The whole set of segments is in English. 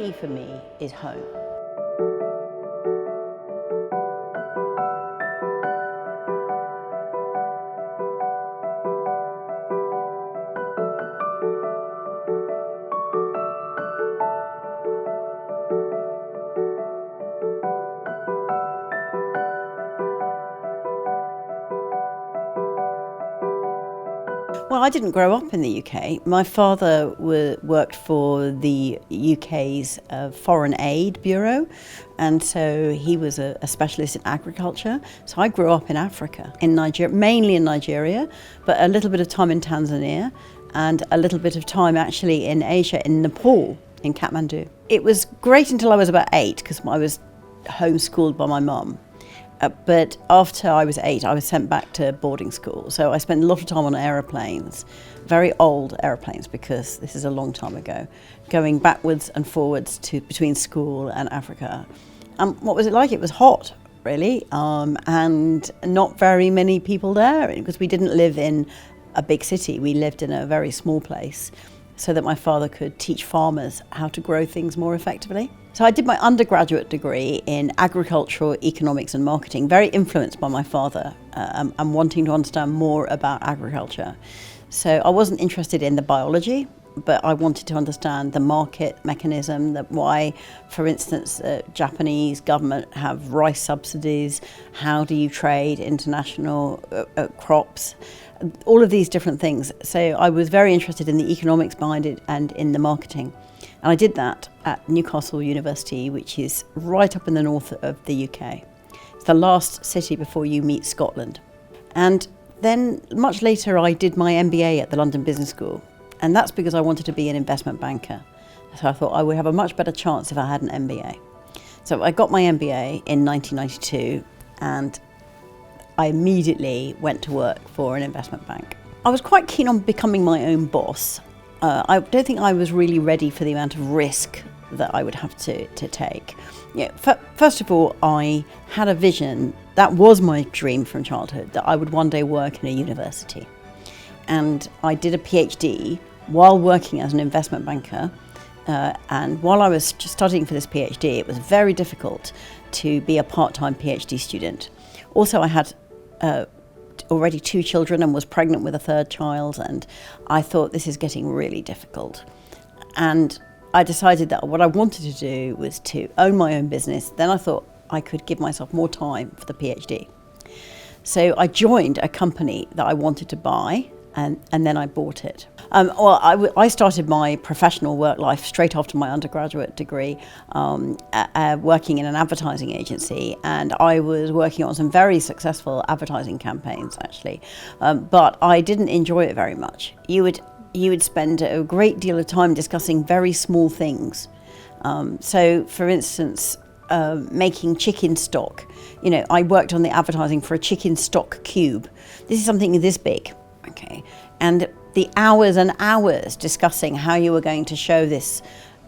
UAE for me is home. Well, I didn't grow up in the UK. My father worked for the UK's Foreign Aid Bureau, and so he was a specialist in agriculture. So I grew up in Africa, in Nigeria, mainly in Nigeria, but a little bit of time in Tanzania, and a little bit of time actually in Asia, in Nepal, in Kathmandu. It was great until I was about 8, because I was homeschooled by my mum. But after I was 8, I was sent back to boarding school. So I spent a lot of time on aeroplanes, very old aeroplanes, because this is a long time ago, going backwards and forwards between school and Africa. What was it like? It was hot, really, and not very many people there, because we didn't live in a big city. We lived in a very small place, so that my father could teach farmers how to grow things more effectively. So I did my undergraduate degree in agricultural economics and marketing, very influenced by my father and wanting to understand more about agriculture. So I wasn't interested in the biology, but I wanted to understand the market mechanism, that why, for instance, the Japanese government have rice subsidies, how do you trade international crops, all of these different things. So I was very interested in the economics behind it and in the marketing. And I did that at Newcastle University, which is right up in the north of the UK. It's the last city before you meet Scotland. And then much later I did my MBA at the London Business School. And that's because I wanted to be an investment banker. So I thought I would have a much better chance if I had an MBA. So I got my MBA in 1992, and I immediately went to work for an investment bank. I was quite keen on becoming my own boss. I don't think I was really ready for the amount of risk that I would have to take. First of all, I had a vision, that was my dream from childhood, that I would one day work in a university. And I did a PhD while working as an investment banker. And while I was studying for this PhD, it was very difficult to be a part-time PhD student. Also, I had already 2 children and was pregnant with a 3rd child, and I thought, this is getting really difficult. And I decided that what I wanted to do was to own my own business. Then I thought I could give myself more time for the PhD. So I joined a company that I wanted to buy, and then I bought it. I started my professional work life straight after my undergraduate degree, working in an advertising agency, and I was working on some very successful advertising campaigns, actually, but I didn't enjoy it very much. You would spend a great deal of time discussing very small things. So, for instance, making chicken stock. I worked on the advertising for a chicken stock cube. This is something this big. Okay, and the hours and hours discussing how you were going to show this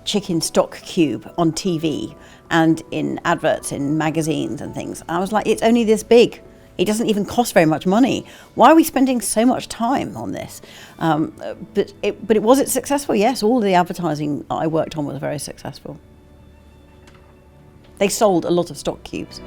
chicken stock cube on TV and in adverts in magazines and things. I was like, it's only this big. It doesn't even cost very much money. Why are we spending so much time on this? But was it successful? Yes, all the advertising I worked on was very successful. They sold a lot of stock cubes.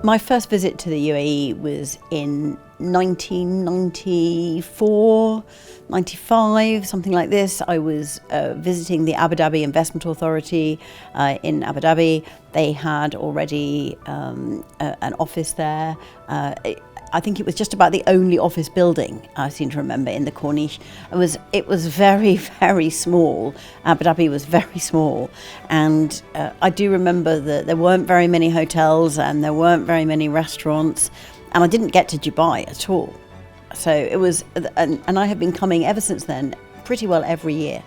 My first visit to the UAE was in 1994, 95, something like this. I was visiting the Abu Dhabi Investment Authority in Abu Dhabi. They had already an office there. I think it was just about the only office building, I seem to remember, in the Corniche. It was very, very small. Abu Dhabi was very small. And I do remember that there weren't very many hotels and there weren't very many restaurants. And I didn't get to Dubai at all. So it was, and I have been coming ever since then, pretty well every year,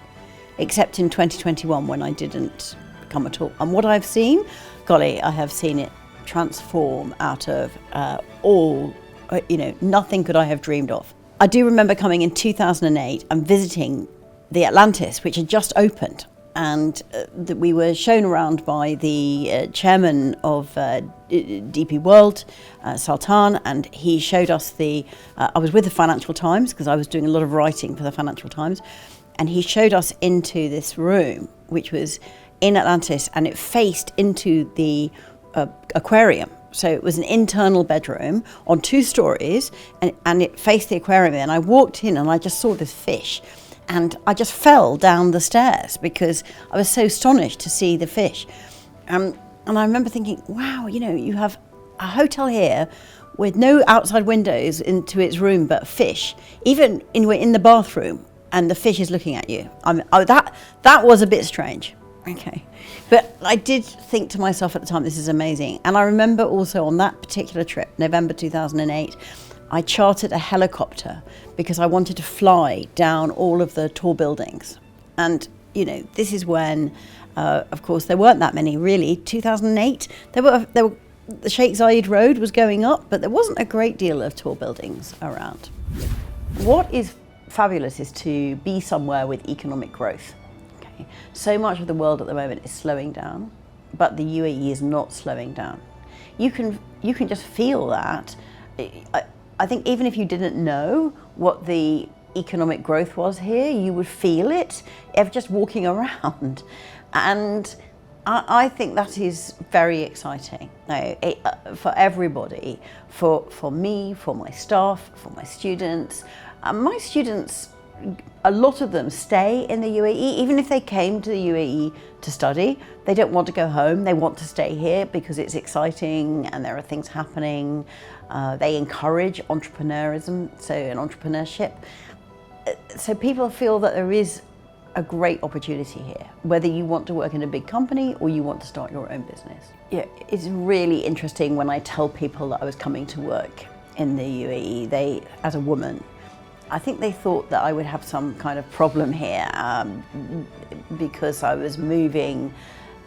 except in 2021 when I didn't come at all. And what I've seen, golly, I have seen it transform out of all, nothing could I have dreamed of. I do remember coming in 2008 and visiting the Atlantis, which had just opened. And we were shown around by the chairman of DP World, Sultan, and he showed us I was with the Financial Times because I was doing a lot of writing for the Financial Times, and he showed us into this room, which was in Atlantis, and it faced into the aquarium. So it was an internal bedroom on 2 stories, and it faced the aquarium. And I walked in and I just saw this fish. And I just fell down the stairs because I was so astonished to see the fish. And I remember thinking, wow, you have a hotel here with no outside windows into its room but fish. Even we're in the bathroom and the fish is looking at you. That was a bit strange. Okay. But I did think to myself at the time, this is amazing. And I remember also on that particular trip, November 2008, I chartered a helicopter because I wanted to fly down all of the tall buildings. And, this is when, of course, there weren't that many really. 2008, there were the Sheikh Zayed Road was going up, but there wasn't a great deal of tall buildings around. What is fabulous is to be somewhere with economic growth. Okay. So much of the world at the moment is slowing down, but the UAE is not slowing down. You can just feel that. I think even if you didn't know what the economic growth was here, you would feel it if just walking around. And I think that is very exciting for everybody, for me, for my staff, for my students. My students, a lot of them stay in the UAE. Even if they came to the UAE to study, they don't want to go home. They want to stay here because it's exciting and there are things happening. They encourage entrepreneurism, and entrepreneurship. So people feel that there is a great opportunity here, whether you want to work in a big company or you want to start your own business. Yeah, it's really interesting when I tell people that I was coming to work in the UAE, as a woman, I think they thought that I would have some kind of problem here because I was moving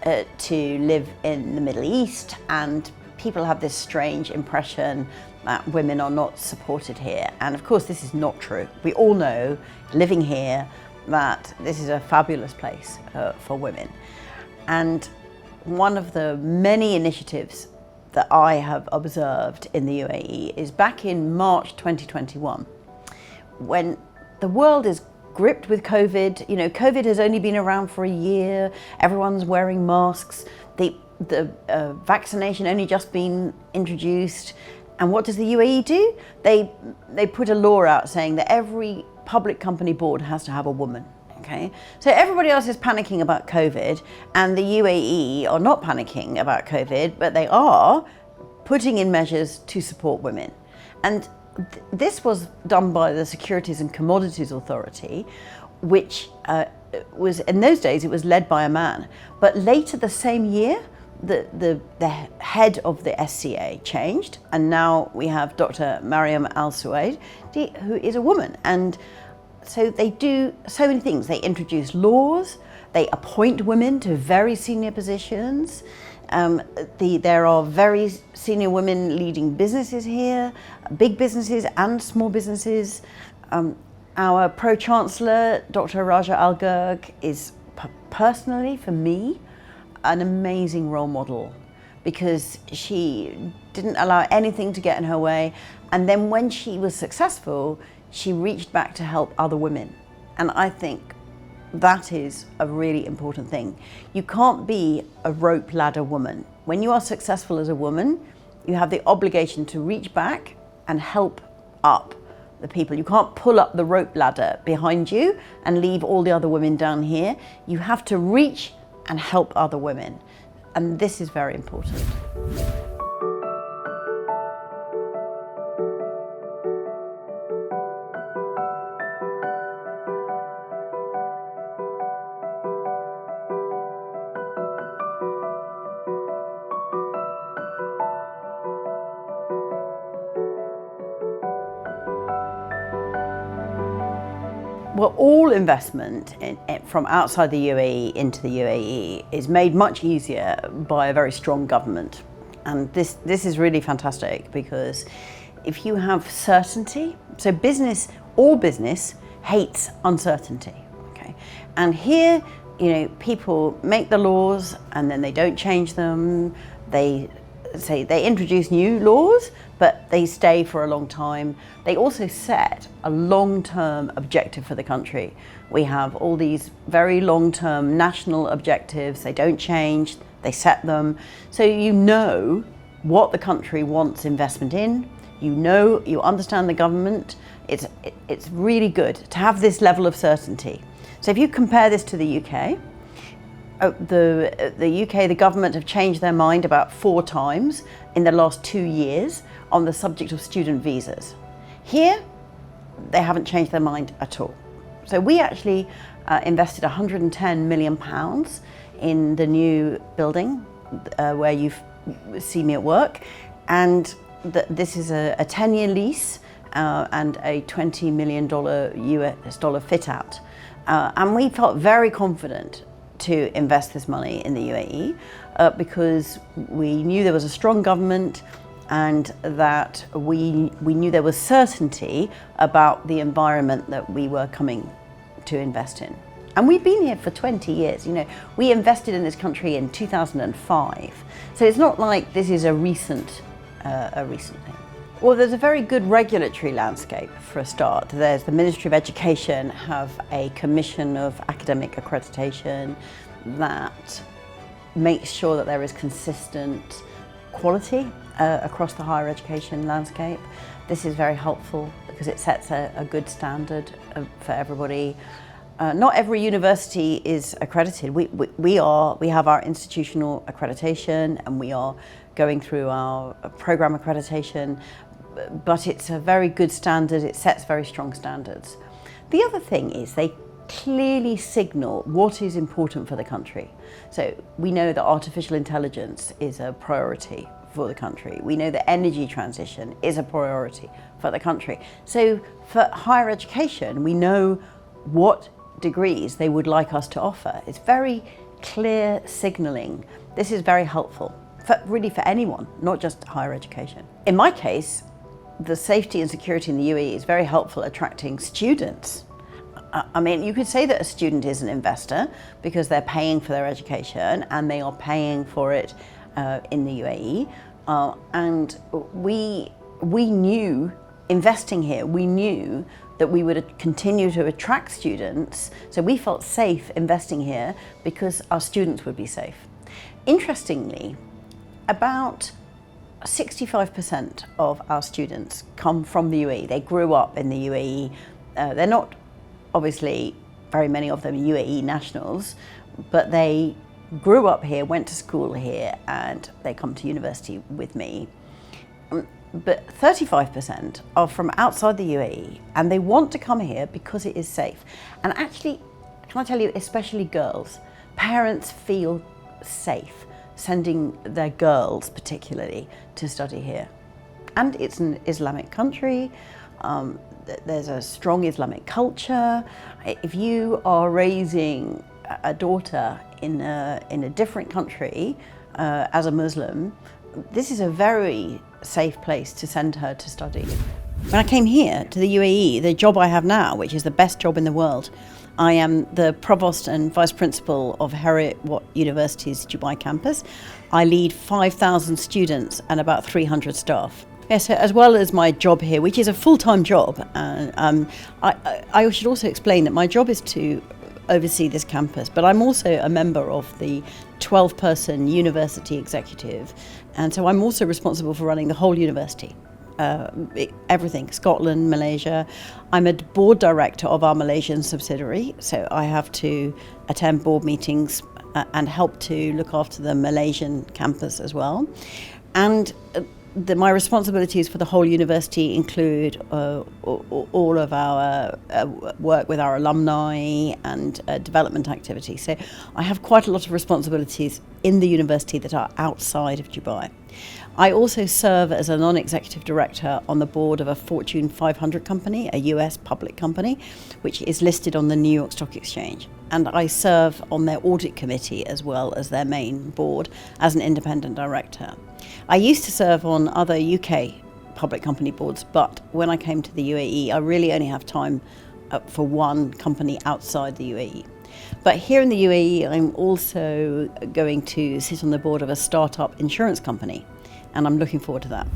to live in the Middle East, and people have this strange impression that women are not supported here. And of course, this is not true. We all know, living here, that this is a fabulous place for women. And one of the many initiatives that I have observed in the UAE is back in March 2021, when the world is gripped with COVID. COVID has only been around for a year. Everyone's wearing masks. The vaccination only just been introduced. And what does the UAE do? They put a law out saying that every public company board has to have a woman. Okay, so everybody else is panicking about COVID, and the UAE are not panicking about COVID, but they are putting in measures to support women. And this was done by the Securities and Commodities Authority, which was, in those days, it was led by a man. But later the same year, the head of the SCA changed, and now we have Dr. Mariam Al-Suwaid, who is a woman. And so they do so many things. They introduce laws, they appoint women to very senior positions. There are very senior women leading businesses here, big businesses and small businesses. Our Pro-Chancellor, Dr. Raja Al-Gurg, is personally, for me, an amazing role model, because she didn't allow anything to get in her way. And then when she was successful, she reached back to help other women. And I think that is a really important thing. You can't be a rope ladder woman. When you are successful as a woman, you have the obligation to reach back and help up the people. You can't pull up the rope ladder behind you and leave all the other women down here. You have to reach and help other women. And this is very important. Well, all investment from outside the UAE into the UAE is made much easier by a very strong government. And this is really fantastic, because if you have certainty, so all business hates uncertainty, okay? And here, people make the laws and then they don't change them. They introduce new laws, but they stay for a long time. They also set a long-term objective for the country. We have all these very long-term national objectives. They don't change, they set them. So you know what the country wants investment in. You understand the government. It's really good to have this level of certainty. So if you compare this to the UK, the government have changed their mind about 4 times in the last 2 years on the subject of student visas. Here, they haven't changed their mind at all. So we actually invested £110 million in the new building where you see me at work, and this is a 10-year lease and a $20 million US dollar fit out. And we felt very confident to invest this money in the UAE because we knew there was a strong government, and that we knew there was certainty about the environment that we were coming to invest in. And we've been here for 20 years. We invested in this country in 2005. So it's not like this is a recent thing. Well, there's a very good regulatory landscape for a start. There's the Ministry of Education have a commission of academic accreditation that makes sure that there is consistent quality across the higher education landscape. This is very helpful because it sets a good standard for everybody. Not every university is accredited. We have our institutional accreditation, and we are going through our program accreditation, but it's a very good standard. It sets very strong standards. The other thing is they clearly signal what is important for the country. So we know that artificial intelligence is a priority for the country. We know that energy transition is a priority for the country. So for higher education, we know what degrees they would like us to offer. It's very clear signalling. This is very helpful, really for anyone, not just higher education. In my case, the safety and security in the UAE is very helpful attracting students. I mean, you could say that a student is an investor because they're paying for their education and they are paying for it in the UAE. And we knew, investing here, we knew that we would continue to attract students. So we felt safe investing here because our students would be safe. Interestingly, about 65% of our students come from the UAE. They grew up in the UAE. They're not, obviously, very many of them UAE nationals, but they grew up here, went to school here, and they come to university with me. But 35% are from outside the UAE, and they want to come here because it is safe. And actually, can I tell you, especially girls, parents feel safe sending their girls particularly to study here. And it's an Islamic country. There's a strong Islamic culture. If you are raising a daughter in a different country as a Muslim, this is a very safe place to send her to study. When I came here to the UAE, the job I have now, which is the best job in the world, I am the Provost and Vice Principal of Heriot University's Dubai campus. I lead 5,000 students and about 300 staff. Yes, so as well as my job here, which is a full-time job, I should also explain that my job is to oversee this campus, but I'm also a member of the 12-person university executive, and so I'm also responsible for running the whole university. Everything, Scotland, Malaysia. I'm a board director of our Malaysian subsidiary, so I have to attend board meetings and help to look after the Malaysian campus as well. And my responsibilities for the whole university include all of our work with our alumni and development activities. So I have quite a lot of responsibilities in the university that are outside of Dubai. I also serve as a non-executive director on the board of a Fortune 500 company, a US public company, which is listed on the New York Stock Exchange. And I serve on their audit committee as well as their main board as an independent director. I used to serve on other UK public company boards, but when I came to the UAE, I really only have time for one company outside the UAE. But here in the UAE, I'm also going to sit on the board of a startup insurance company, and I'm looking forward to that.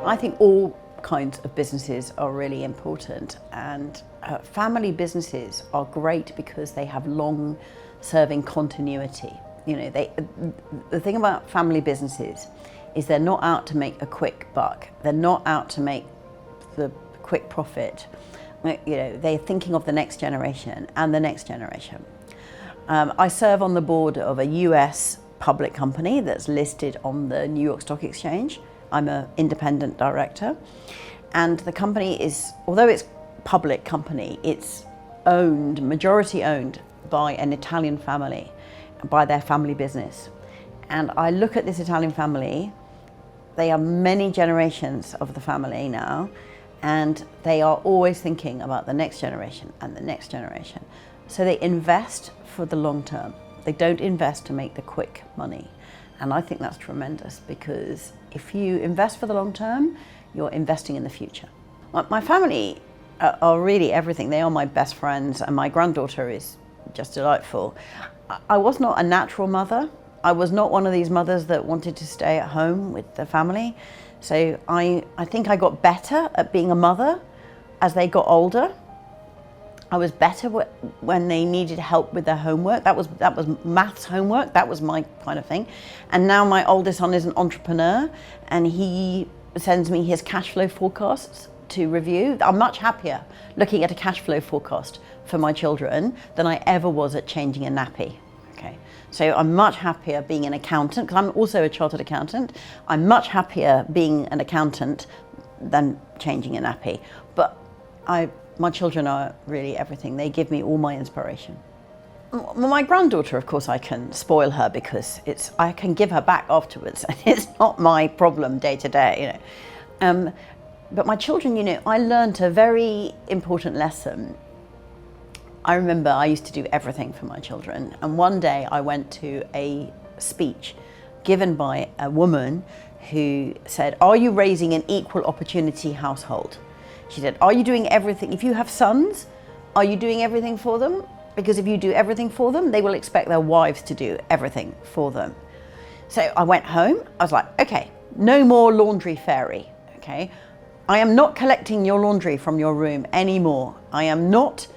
I think all kinds of businesses are really important, and family businesses are great because they have long-serving continuity. You know, the thing about family businesses is they're not out to make a quick buck. They're not out to make the quick profit. You know, they're thinking of the next generation and the next generation. I serve on the board of a US public company that's listed on the New York Stock Exchange. I'm an independent director, and the company is, although it's a public company, it's owned, majority owned by an Italian family, by their family business. And I look at this Italian family, they are many generations of the family now, and they are always thinking about the next generation and the next generation. So they invest for the long term. They don't invest to make the quick money. And I think that's tremendous, because if you invest for the long term, you're investing in the future. My family are really everything. They are my best friends, and my granddaughter is just delightful. I was not a natural mother. I was not one of these mothers that wanted to stay at home with the family. So I think I got better at being a mother as they got older. I was better when they needed help with their homework. That was maths homework. That was my kind of thing. And now my oldest son is an entrepreneur, and he sends me his cash flow forecasts to review. I'm much happier looking at a cash flow forecast for my children than I ever was at changing a nappy. Okay, so I'm much happier being an accountant, because I'm also a chartered accountant. I'm much happier being an accountant than changing a nappy. But my children are really everything. They give me all my inspiration. My granddaughter, of course, I can spoil her because I can give her back afterwards. It's not my problem day to day, you know. But my children, you know, I learned a very important lesson. I remember I used to do everything for my children, and one day I went to a speech given by a woman who said, "Are you raising an equal opportunity household?" She said, "Are you doing everything? If you have sons, are you doing everything for them? Because if you do everything for them, they will expect their wives to do everything for them." So I went home. I was like, okay, no more laundry fairy, okay? I am not collecting your laundry from your room anymore. I am not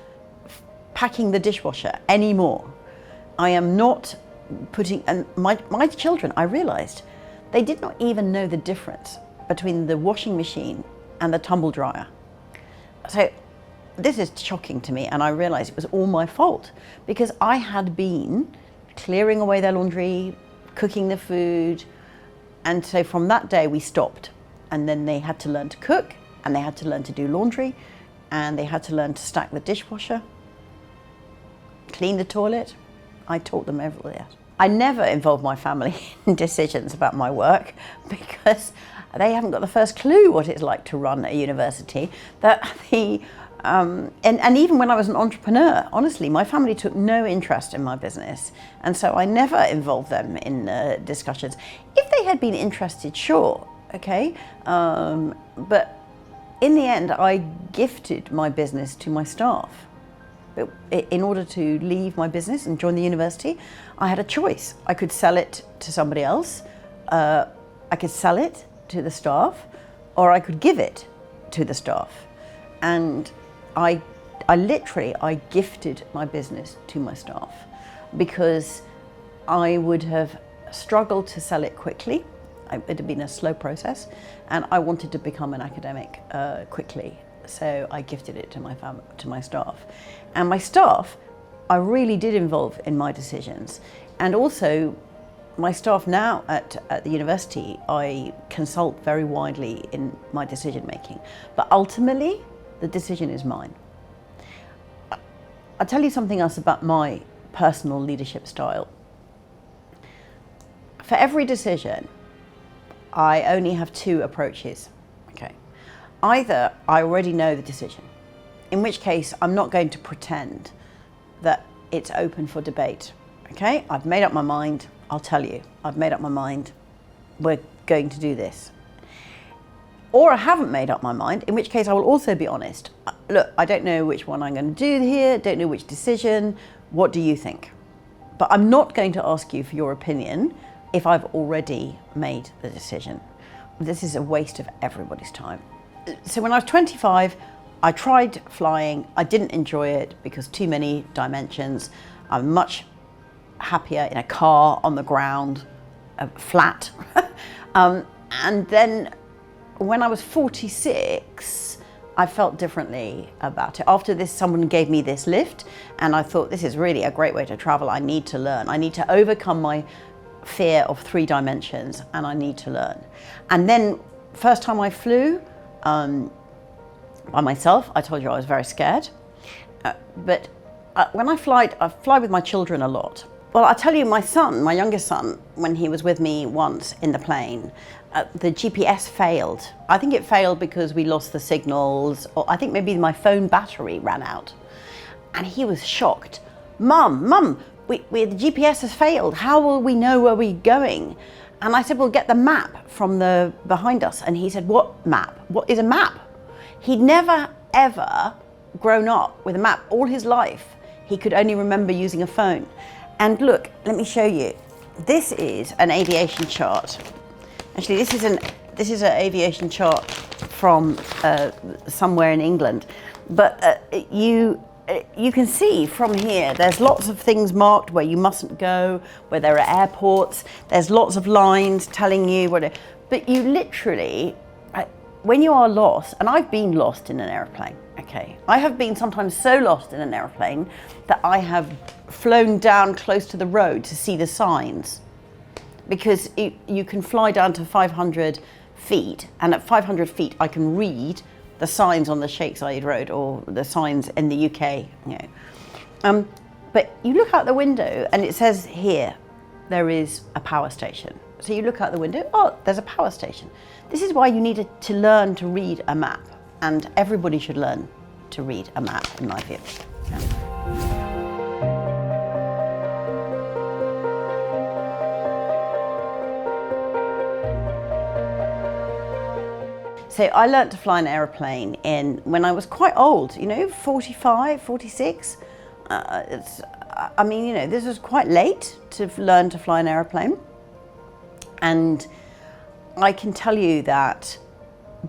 packing the dishwasher anymore. I am not putting, and my children, I realized, they did not even know the difference between the washing machine and the tumble dryer. So this is shocking to me, and I realized it was all my fault, because I had been clearing away their laundry, cooking the food, and so from that day we stopped. And then they had to learn to cook, and they had to learn to do laundry, and they had to learn to stack the dishwasher, clean the toilet. I taught them everything. I never involve my family in decisions about my work, because they haven't got the first clue what it's like to run a university. And even when I was an entrepreneur, honestly, my family took no interest in my business. And so I never involved them in discussions. If they had been interested, sure, okay. But in the end, I gifted my business to my staff. In order to leave my business and join the university, I had a choice. I could sell it to somebody else, I could sell it to the staff, or I could give it to the staff. And I literally gifted my business to my staff because I would have struggled to sell it quickly. It would have been a slow process, and I wanted to become an academic quickly. So I gifted it to my staff. And my staff, I really did involve in my decisions. And also, my staff now at the university, I consult very widely in my decision making. But ultimately, the decision is mine. I'll tell you something else about my personal leadership style. For every decision, I only have two approaches. Okay. Either I already know the decision, in which case I'm not going to pretend that it's open for debate. Okay, I've made up my mind, I'll tell you, I've made up my mind, we're going to do this. Or I haven't made up my mind, in which case I will also be honest. Look, I don't know which one I'm going to do here, don't know which decision, what do you think? But I'm not going to ask you for your opinion if I've already made the decision. This is a waste of everybody's time. So when I was 25, I tried flying. I didn't enjoy it because too many dimensions. I'm much happier in a car, on the ground, flat. And then when I was 46, I felt differently about it. After this, someone gave me this lift, and I thought, this is really a great way to travel. I need to learn. I need to overcome my fear of 3 dimensions, and I need to learn. And then, first time I flew by myself, I told you I was very scared. But when I fly with my children a lot. Well, I'll tell you, my son, my youngest son, when he was with me once in the plane, the GPS failed. I think it failed because we lost the signals, or I think maybe my phone battery ran out. And he was shocked. Mum, the GPS has failed. How will we know where we're going? And I said, well, get the map from the behind us. And he said, what map? What is a map? He'd never, ever grown up with a map. All his life, he could only remember using a phone. And look, let me show you. This is an aviation chart. Actually, this is an aviation chart from somewhere in England. But you can see from here, there's lots of things marked where you mustn't go, where there are airports. There's lots of lines telling you what. But you literally, when you are lost, and I've been lost in an airplane. Okay, I have been sometimes so lost in an airplane that I have flown down close to the road to see the signs, because you can fly down to 500 feet, and at 500 feet I can read the signs on the Sheikh Zayed Road or the signs in the UK. You know. But you look out the window and it says here there is a power station. So you look out the window, oh, there's a power station. This is why you need to learn to read a map, and everybody should learn to read a map, in my view. Yeah. So I learnt to fly an aeroplane when I was quite old, 45, 46. I mean, this was quite late to learn to fly an aeroplane. And I can tell you that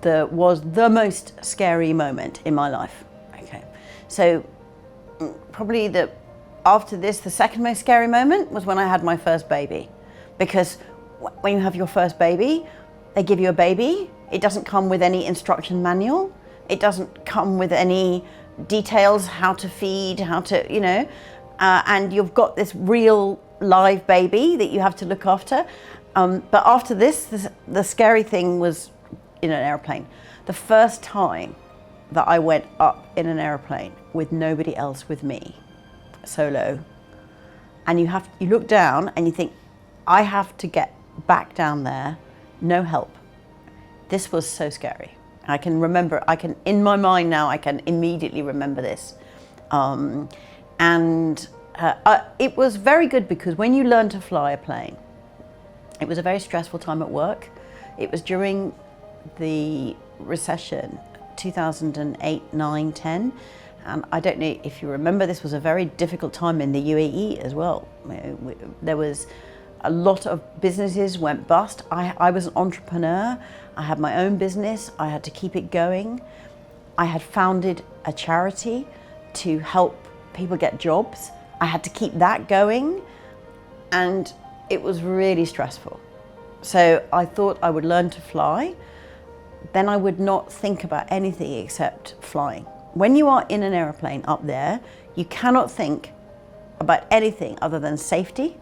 was the most scary moment in my life. Okay, so probably after this, the second most scary moment was when I had my first baby. Because when you have your first baby, they give you a baby. It doesn't come with any instruction manual. It doesn't come with any details, how to feed, and you've got this real live baby that you have to look after. But after this, the scary thing was in an airplane. The first time that I went up in an airplane with nobody else with me, solo, and you look down and you think, I have to get back down there, no help. This was so scary. In my mind now, I can immediately remember this. It was very good because when you learn to fly a plane, it was a very stressful time at work. It was during the recession, 2008, 9, 10. And I don't know if you remember, this was a very difficult time in the UAE as well. There was a lot of businesses went bust. I was an entrepreneur. I had my own business. I had to keep it going. I had founded a charity to help people get jobs. I had to keep that going, and it was really stressful. So I thought I would learn to fly, then I would not think about anything except flying. When you are in an aeroplane up there, you cannot think about anything other than safety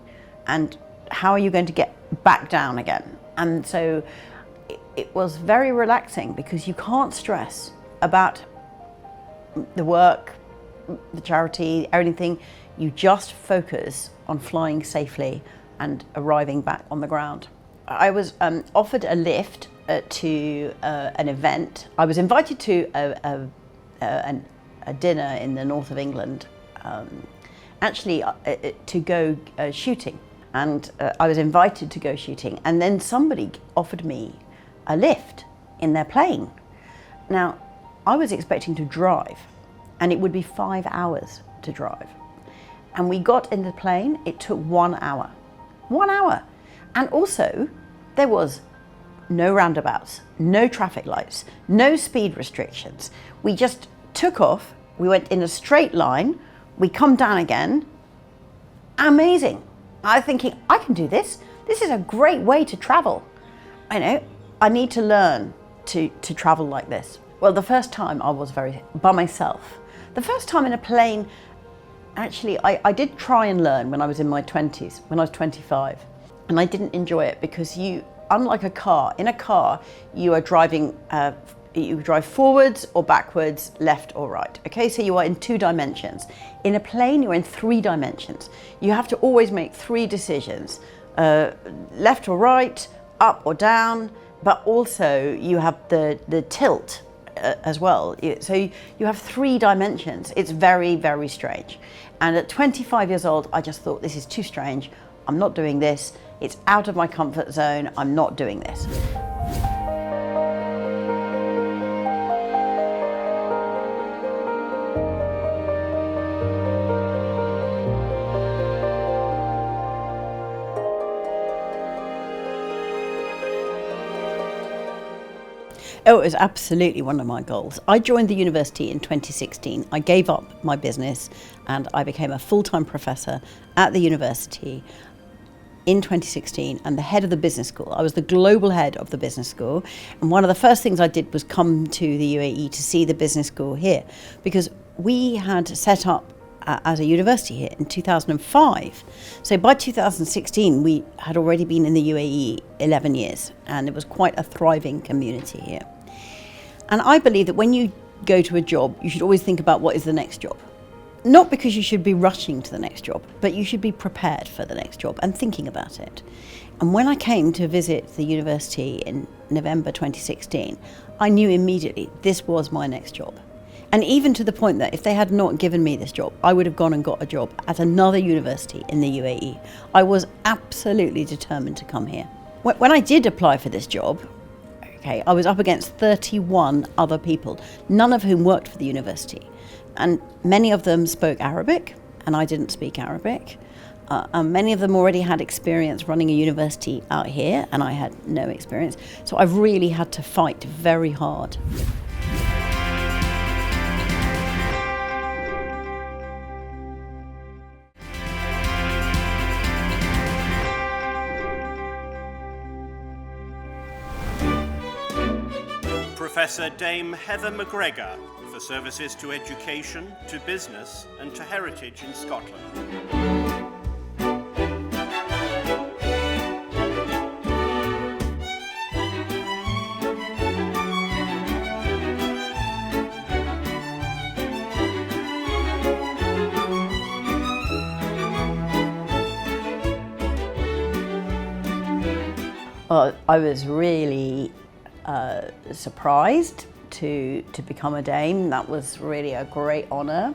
and how are you going to get back down again. And so it was very relaxing because you can't stress about the work, the charity, anything. You just focus on flying safely and arriving back on the ground. I was offered a lift to an event. I was invited to a dinner in the north of England, actually to go shooting. And I was invited to go shooting, and then somebody offered me a lift in their plane. Now, I was expecting to drive, and it would be 5 hours to drive. And we got in the plane, it took 1 hour. 1 hour. And also, there was no roundabouts, no traffic lights, no speed restrictions. We just took off, we went in a straight line, we come down again. Amazing. I was thinking, I can do this. This is a great way to travel. I need to learn to travel like this. Well, the first time I was by myself. The first time in a plane, actually, I did try and learn when I was in my 20s, when I was 25. And I didn't enjoy it because unlike a car, in a car, you are driving, you drive forwards or backwards, left or right. Okay, so you are in 2 dimensions. In a plane, you're in 3 dimensions. You have to always make 3 decisions, left or right, up or down, but also you have the tilt as well. So you have 3 dimensions. It's very, very strange. And at 25 years old, I just thought, this is too strange. I'm not doing this. It's out of my comfort zone. I'm not doing this. Oh, it was absolutely one of my goals. I joined the university in 2016. I gave up my business and I became a full-time professor at the university in 2016 and the head of the business school. I was the global head of the business school. And one of the first things I did was come to the UAE to see the business school here, because we had set up as a university here in 2005. So by 2016, we had already been in the UAE 11 years, and it was quite a thriving community here. And I believe that when you go to a job, you should always think about what is the next job. Not because you should be rushing to the next job, but you should be prepared for the next job and thinking about it. And when I came to visit the university in November 2016, I knew immediately this was my next job. And even to the point that if they had not given me this job, I would have gone and got a job at another university in the UAE. I was absolutely determined to come here. When I did apply for this job, I was up against 31 other people, none of whom worked for the university. And many of them spoke Arabic, and I didn't speak Arabic. And many of them already had experience running a university out here, and I had no experience. So I really had to fight very hard. Professor Dame Heather McGregor for services to education, to business and to heritage in Scotland. Well, I was really surprised to become a dame. That was really a great honour.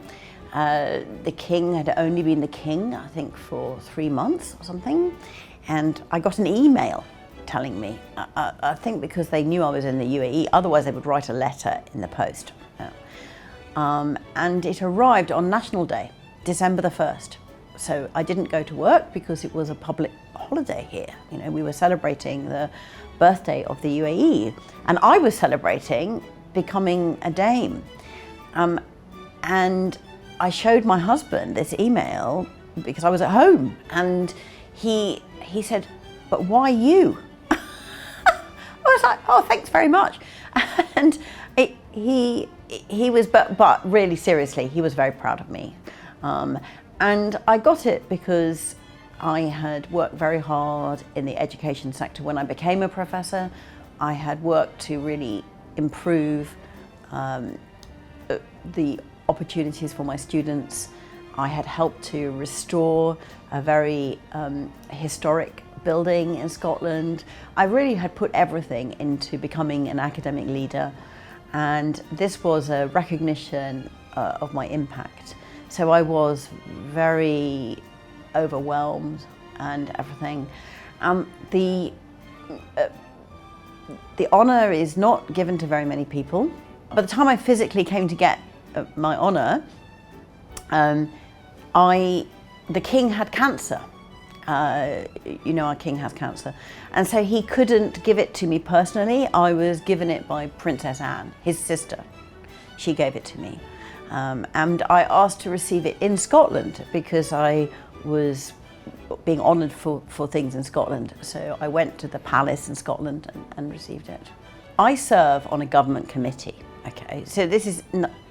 The king had only been the king, I think, for 3 months or something, and I got an email telling me, I think because they knew I was in the UAE, otherwise they would write a letter in the post. And it arrived on National Day, December the 1st. So I didn't go to work because it was a public holiday here. We were celebrating the birthday of the UAE, and I was celebrating becoming a dame. And I showed my husband this email because I was at home, and he said, "But why you?" I was like, "Oh, thanks very much." And he was, but really seriously, he was very proud of me. And I got it because I had worked very hard in the education sector. When I became a professor, I had worked to really improve the opportunities for my students. I had helped to restore a very historic building in Scotland. I really had put everything into becoming an academic leader, and this was a recognition of my impact. So I was very overwhelmed and everything. The honour is not given to very many people. By the time I physically came to get my honour, the king had cancer. You know, our king has cancer. And so he couldn't give it to me personally. I was given it by Princess Anne, his sister. She gave it to me. And I asked to receive it in Scotland because I was being honoured for things in Scotland. So I went to the palace in Scotland and received it. I serve on a government committee. Okay, so this is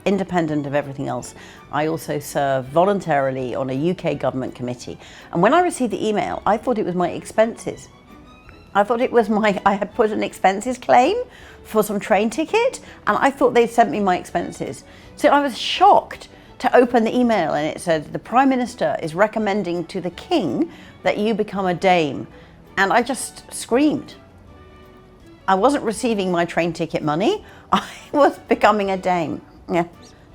independent of everything else. I also serve voluntarily on a UK government committee. And when I received the email, I thought it was my expenses. I thought it was I had put an expenses claim for some train ticket, and I thought they'd sent me my expenses. So I was shocked to open the email, and it said, "The Prime Minister is recommending to the King that you become a dame." And I just screamed. I wasn't receiving my train ticket money, I was becoming a dame. Yeah.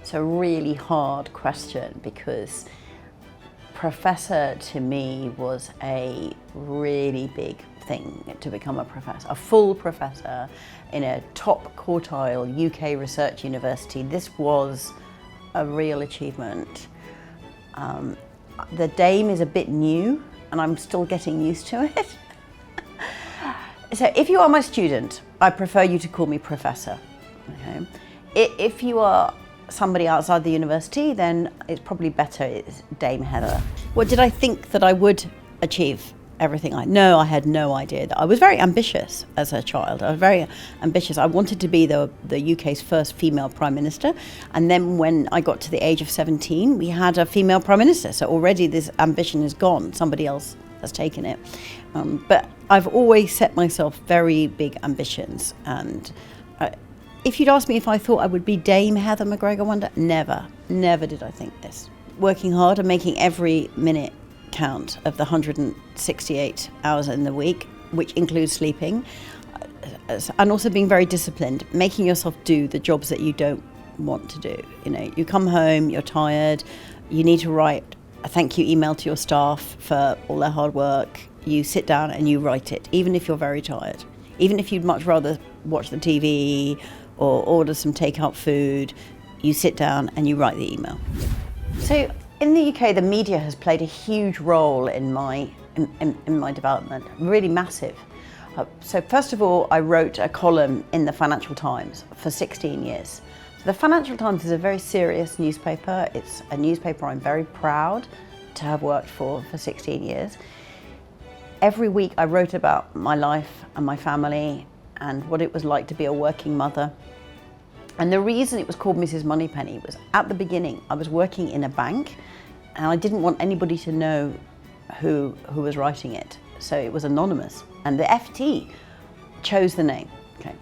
It's a really hard question because professor to me was a really big thing to become a professor, a full professor in a top quartile UK research university. This was a real achievement. The dame is a bit new and I'm still getting used to it. So if you are my student, I prefer you to call me professor. Okay? If you are somebody outside the university, then it's probably better it's Dame Heather. What did I think that I would achieve? Everything No, I had no idea. I was very ambitious as a child. I was very ambitious. I wanted to be the UK's first female Prime Minister. And then when I got to the age of 17, we had a female Prime Minister. So already this ambition is gone. Somebody else has taken it. But I've always set myself very big ambitions. And if you'd asked me if I thought I would be Dame Heather McGregor one day, never did I think this. Working hard and making every minute count of the 168 hours in the week, which includes sleeping, and also being very disciplined, making yourself do the jobs that you don't want to do. You know, you come home, you're tired, you need to write a thank you email to your staff for all their hard work. You sit down and you write it, even if you're very tired. Even if you'd much rather watch the TV or order some takeout food, you sit down and you write the email. So in the UK, the media has played a huge role in my development, really massive. So first of all, I wrote a column in the Financial Times for 16 years. So the Financial Times is a very serious newspaper. It's a newspaper I'm very proud to have worked for 16 years. Every week I wrote about my life and my family and what it was like to be a working mother. And the reason it was called Mrs. Moneypenny was at the beginning I was working in a bank and I didn't want anybody to know who was writing it. So it was anonymous and the FT chose the name. Okay.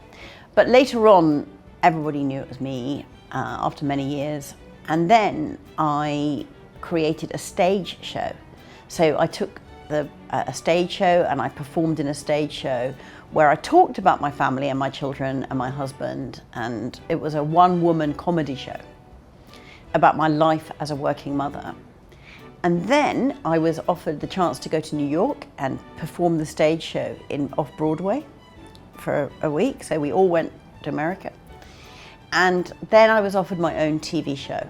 But later on, everybody knew it was me after many years. And then I created a stage show. So I took a stage show and I performed in a stage show where I talked about my family and my children and my husband, and it was a one-woman comedy show about my life as a working mother. And then I was offered the chance to go to New York and perform the stage show off-Broadway for a week, so we all went to America. And then I was offered my own TV show,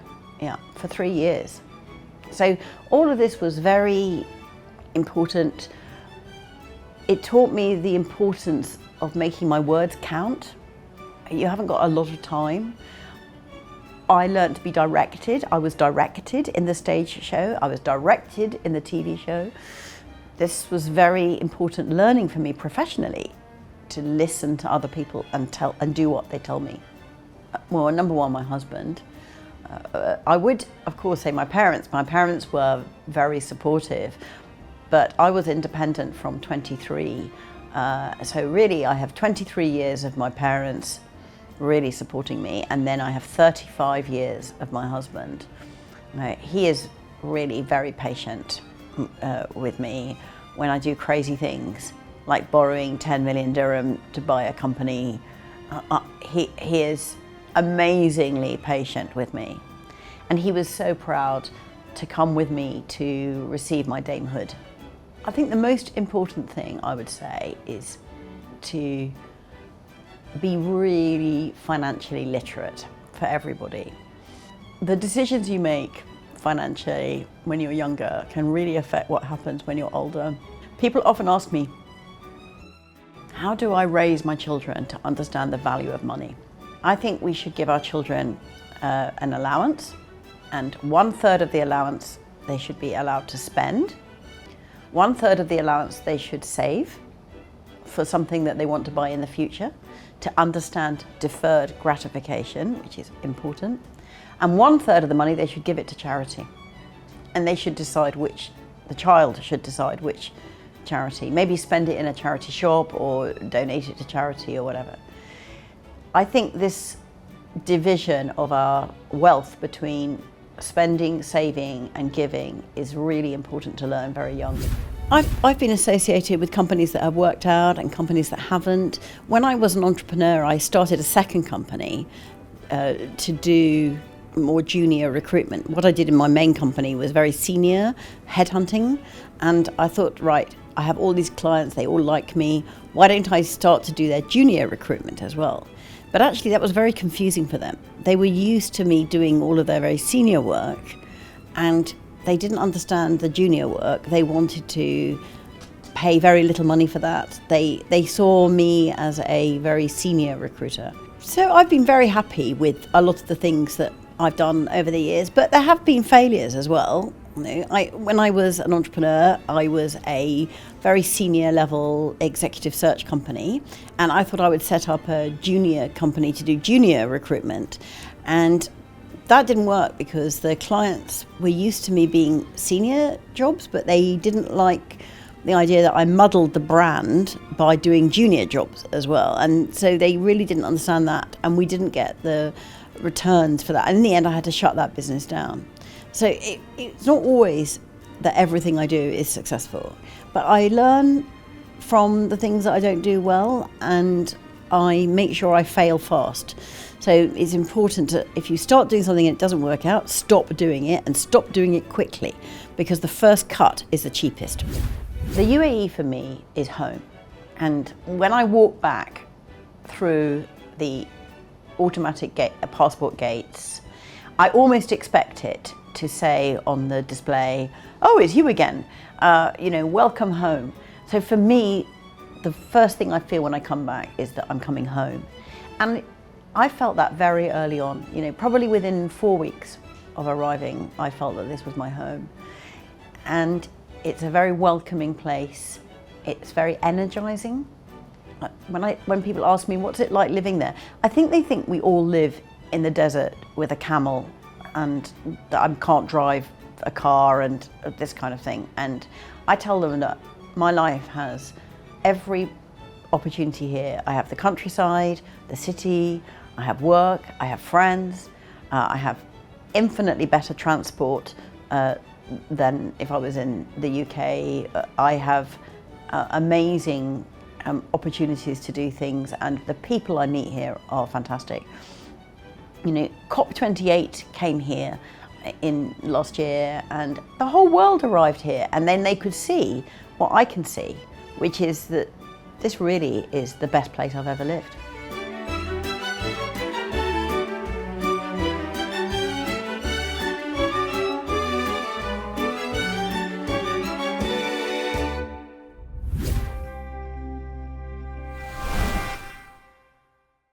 for 3 years. So all of this was very important. It taught me the importance of making my words count. you haven't got a lot of time. I learned to be directed. I was directed in the stage show. I was directed in the TV show. This was very important learning for me professionally, to listen to other people and do what they tell me. Well, number one, my husband. I would, of course, say my parents. My parents were very supportive, but I was independent from 23. So really, I have 23 years of my parents really supporting me, and then I have 35 years of my husband. He is really very patient with me when I do crazy things, like borrowing 10 million dirham to buy a company. He is amazingly patient with me. And he was so proud to come with me to receive my damehood. I think the most important thing I would say is to be really financially literate for everybody. The decisions you make financially when you're younger can really affect what happens when you're older. People often ask me, how do I raise my children to understand the value of money? I think we should give our children an allowance, and 1/3 of the allowance they should be allowed to spend. 1/3 of the allowance they should save for something that they want to buy in the future, to understand deferred gratification, which is important. And 1/3 of the money they should give it to charity. And they should decide the child should decide which charity. Maybe spend it in a charity shop or donate it to charity or whatever. I think this division of our wealth between spending, saving and giving is really important to learn very young. I've been associated with companies that have worked out and companies that haven't. When I was an entrepreneur, I started a second company to do more junior recruitment. What I did in my main company was very senior headhunting, and I thought, right, I have all these clients, they all like me, why don't I start to do their junior recruitment as well? But actually that was very confusing for them. They were used to me doing all of their very senior work, and they didn't understand the junior work. They wanted to pay very little money for that. They saw me as a very senior recruiter. So I've been very happy with a lot of the things that I've done over the years, but there have been failures as well. When I was an entrepreneur, I was a very senior level executive search company, and I thought I would set up a junior company to do junior recruitment. And that didn't work because the clients were used to me being senior jobs, but they didn't like the idea that I muddled the brand by doing junior jobs as well. And so they really didn't understand that, and we didn't get the returns for that. And in the end, I had to shut that business down. So it's not always that everything I do is successful, but I learn from the things that I don't do well, and I make sure I fail fast. So it's important to, if you start doing something and it doesn't work out, stop doing it, and stop doing it quickly, because the first cut is the cheapest. The UAE for me is home. And when I walk back through the automatic passport gates, I almost expect it to say on the display, "Oh, it's you again, welcome home." So for me, the first thing I feel when I come back is that I'm coming home. And I felt that very early on, probably within 4 weeks of arriving, I felt that this was my home. And it's a very welcoming place. It's very energizing. When people ask me, what's it like living there? I think they think we all live in the desert with a camel, and that I can't drive a car and this kind of thing. And I tell them that my life has every opportunity here. I have the countryside, the city, I have work, I have friends, I have infinitely better transport than if I was in the UK. I have amazing opportunities to do things, and the people I meet here are fantastic. COP28 came here in last year, and the whole world arrived here, and then they could see what I can see, which is that this really is the best place I've ever lived.